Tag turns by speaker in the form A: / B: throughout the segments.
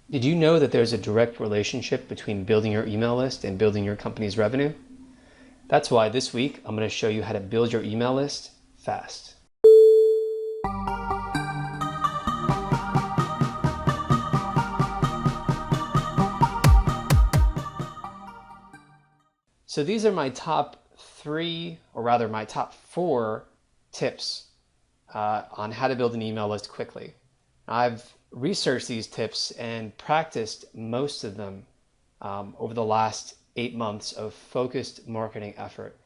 A: Did you know that there's a direct relationship between building your email list and building your company's revenue? That's why this week I'm going to show you how to build your email list fast. So these are my top three, or rather my top four tips on how to build an email list quickly. I've researched these tips and practiced most of them over the last 8 months of focused marketing effort.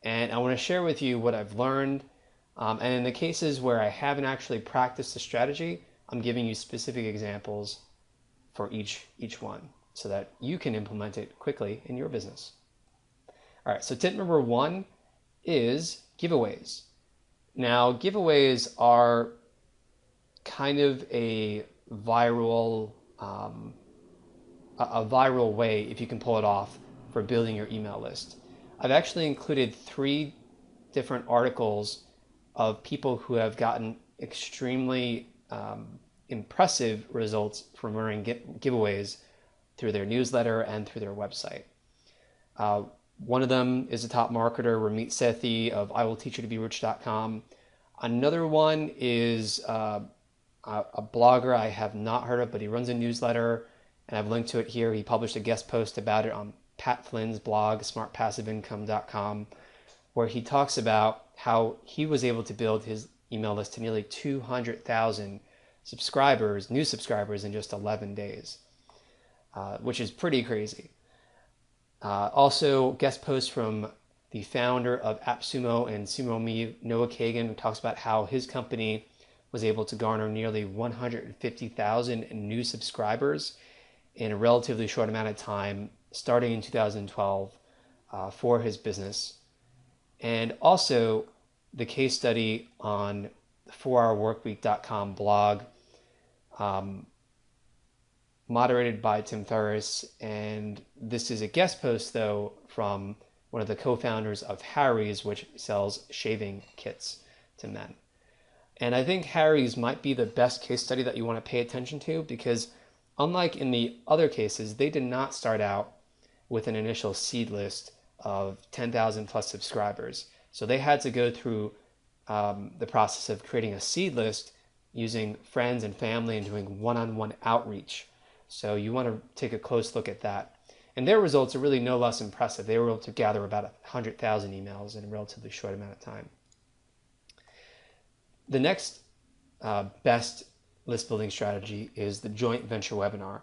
A: And I want to share with you what I've learned. And in the cases where I haven't actually practiced the strategy, I'm giving you specific examples for each one so that you can implement it quickly in your business. All right, so tip number one is giveaways. Now, giveaways are kind of a viral way, if you can pull it off, for building your email list. I've actually included three different articles of people who have gotten extremely impressive results from running giveaways through their newsletter and through their website. One of them is a top marketer, Ramit Sethi of IWillTeachYouToBeRich.com. Another one is a blogger I have not heard of, but he runs a newsletter, and I've linked to it here. He published a guest post about it on Pat Flynn's blog, smartpassiveincome.com, where he talks about how he was able to build his email list to nearly 200,000 subscribers, new subscribers, in just 11 days, which is pretty crazy. Also, guest posts from the founder of AppSumo and SumoMe, Noah Kagan, who talks about how his company was able to garner nearly 150,000 new subscribers in a relatively short amount of time, starting in 2012, for his business. And also the case study on the 4hourworkweek.com blog, moderated by Tim Ferriss. And this is a guest post, though, from one of the co-founders of Harry's, which sells shaving kits to men. And I think Harry's might be the best case study that you want to pay attention to, because unlike in the other cases, they did not start out with an initial seed list of 10,000 plus subscribers. So they had to go through the process of creating a seed list using friends and family and doing one-on-one outreach. So you want to take a close look at that. And their results are really no less impressive. They were able to gather about 100,000 emails in a relatively short amount of time. The next best list building strategy is the joint venture webinar.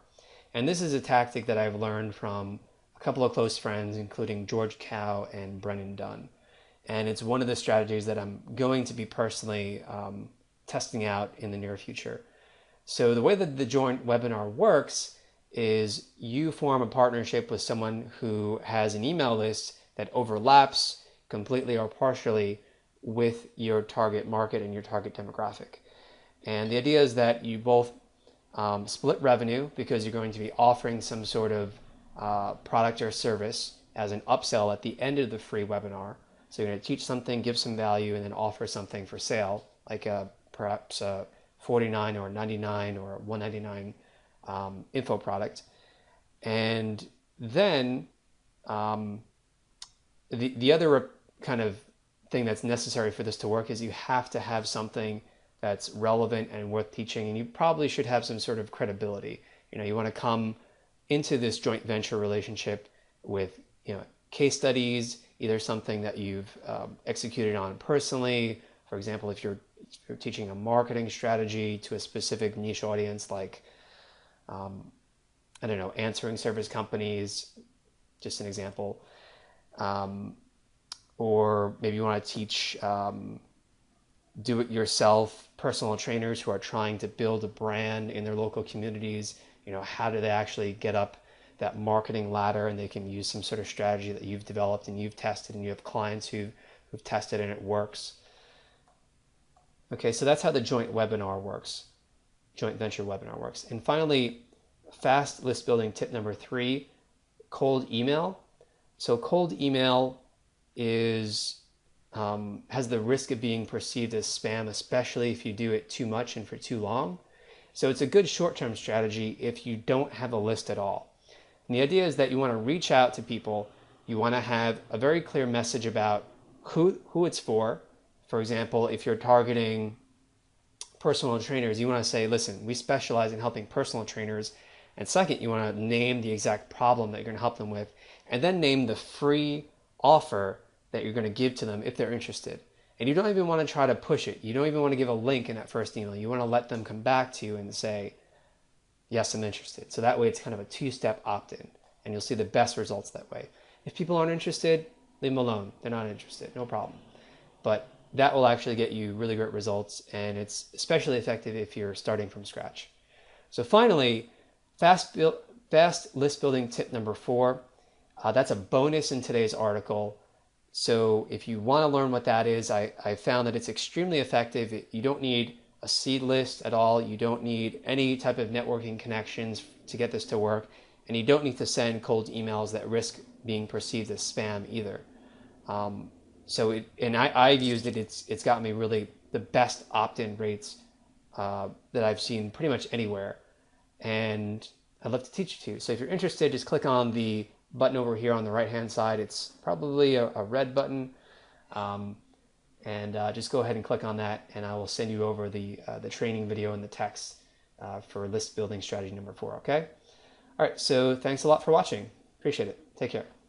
A: And this is a tactic that I've learned from a couple of close friends, including George Kao and Brennan Dunn. And it's one of the strategies that I'm going to be personally testing out in the near future. So the way that the joint webinar works is you form a partnership with someone who has an email list that overlaps completely or partially with your target market and your target demographic. And the idea is that you both split revenue, because you're going to be offering some sort of product or service as an upsell at the end of the free webinar. So you're going to teach something, give some value, and then offer something for sale, like perhaps a 49 or 99 or 199 info product. And then the other kind of thing that's necessary for this to work is you have to have something that's relevant and worth teaching, and you probably should have some sort of credibility. You want to come into this joint venture relationship with case studies, either something that you've executed on personally. For example, if you're teaching a marketing strategy to a specific niche audience, like I don't know, answering service companies, just an example. Or maybe you want to teach do-it-yourself personal trainers who are trying to build a brand in their local communities. How do they actually get up that marketing ladder, and they can use some sort of strategy that you've developed and you've tested, and you have clients who've tested and it works. Okay, so that's how the joint webinar works, joint venture webinar works. And finally, fast list building tip number 3, cold email. So cold email is has the risk of being perceived as spam, especially if you do it too much and for too long. So it's a good short-term strategy if you don't have a list at all. And the idea is that you want to reach out to people. You want to have a very clear message about who it's for. For example, if you're targeting personal trainers, you want to say, listen, we specialize in helping personal trainers. And second, you want to name the exact problem that you're going to help them with, and then name the free offer that you're going to give to them if they're interested. And you don't even want to try to push it. You don't even want to give a link in that first email. You want to let them come back to you and say, yes, I'm interested. So that way it's kind of a two-step opt-in, and you'll see the best results that way. If people aren't interested, leave them alone. They're not interested, no problem. But that will actually get you really great results, and it's especially effective if you're starting from scratch. So finally, fast list building tip number 4. That's a bonus in today's article. So if you want to learn what that is, I found that it's extremely effective. You don't need a seed list at all. You don't need any type of networking connections to get this to work. And you don't need to send cold emails that risk being perceived as spam either. I've used it. It's got me really the best opt-in rates that I've seen pretty much anywhere. And I'd love to teach you to. So if you're interested, just click on the button over here on the right-hand side. It's probably a red button. Just go ahead and click on that, and I will send you over the training video and the text for list building strategy number 4, okay? All right, so thanks a lot for watching. Appreciate it. Take care.